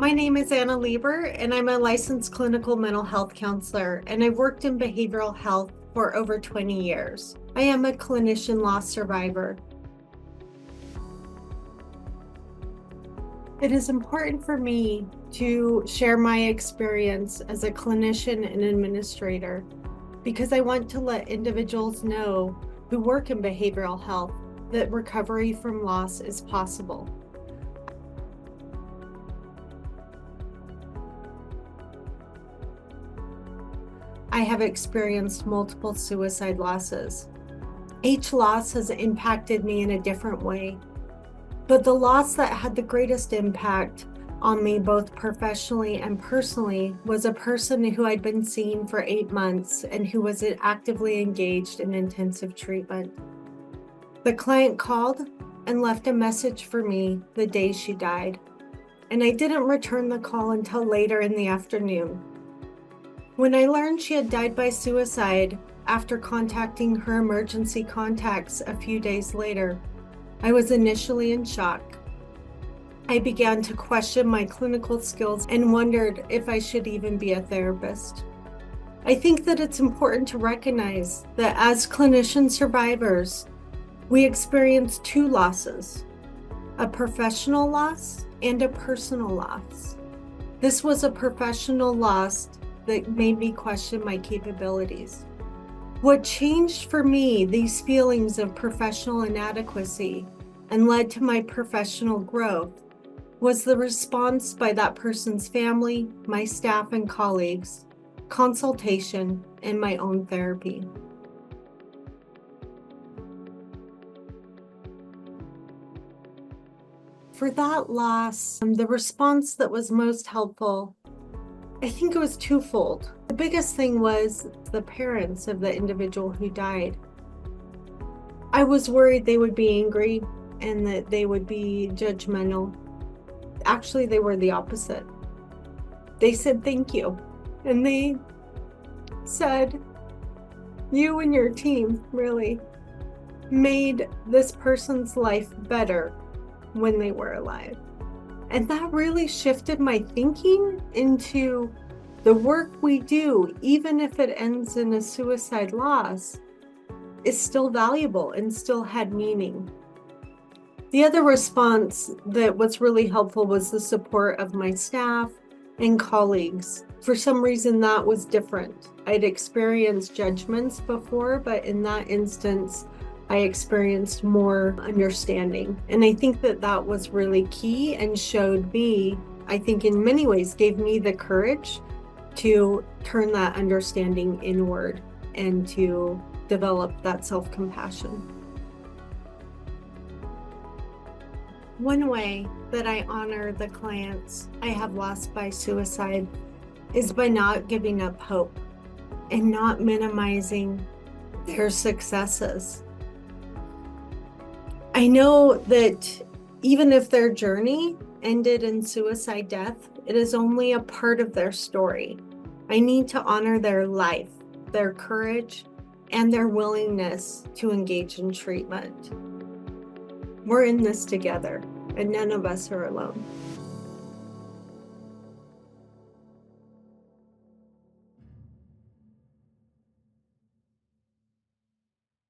My name is Lieber, and I'm a licensed clinical mental health counselor, and I've worked in behavioral health for over 20 years. I am a clinician loss survivor. It is important for me to share my experience as a clinician and administrator because I want to let individuals know who work in behavioral health that recovery from loss is possible. I have experienced multiple suicide losses. Each loss has impacted me in a different way, but the loss that had the greatest impact on me both professionally and personally was a person who I'd been seeing for 8 months and who was actively engaged in intensive treatment. The client called and left a message for me the day she died, and I didn't return the call until later in the afternoon. When I learned she had died by suicide after contacting her emergency contacts a few days later, I was initially in shock. I began to question my clinical skills and wondered if I should even be a therapist. I think that it's important to recognize that as clinician survivors, we experience two losses, a professional loss and a personal loss. This was a professional loss that made me question my capabilities. What changed for me these feelings of professional inadequacy and led to my professional growth was the response by that person's family, my staff and colleagues, consultation, and my own therapy. For that loss, the response that was most helpful, I think it was twofold. The biggest thing was the parents of the individual who died. I was worried they would be angry and that they would be judgmental. Actually, they were the opposite. They said thank you. And they said, you and your team really made this person's life better when they were alive. And that really shifted my thinking into the work we do, even if it ends in a suicide loss, is still valuable and still had meaning. The other response that was really helpful was the support of my staff and colleagues. For some reason, that was different. I'd experienced judgments before, but in that instance, I experienced more understanding. And I think that that was really key and showed me, I think in many ways, gave me the courage to turn that understanding inward and to develop that self-compassion. One way that I honor the clients I have lost by suicide is by not giving up hope and not minimizing their successes. I know that even if their journey ended in suicide death, it is only a part of their story. I need to honor their life, their courage, and their willingness to engage in treatment. We're in this together, and none of us are alone.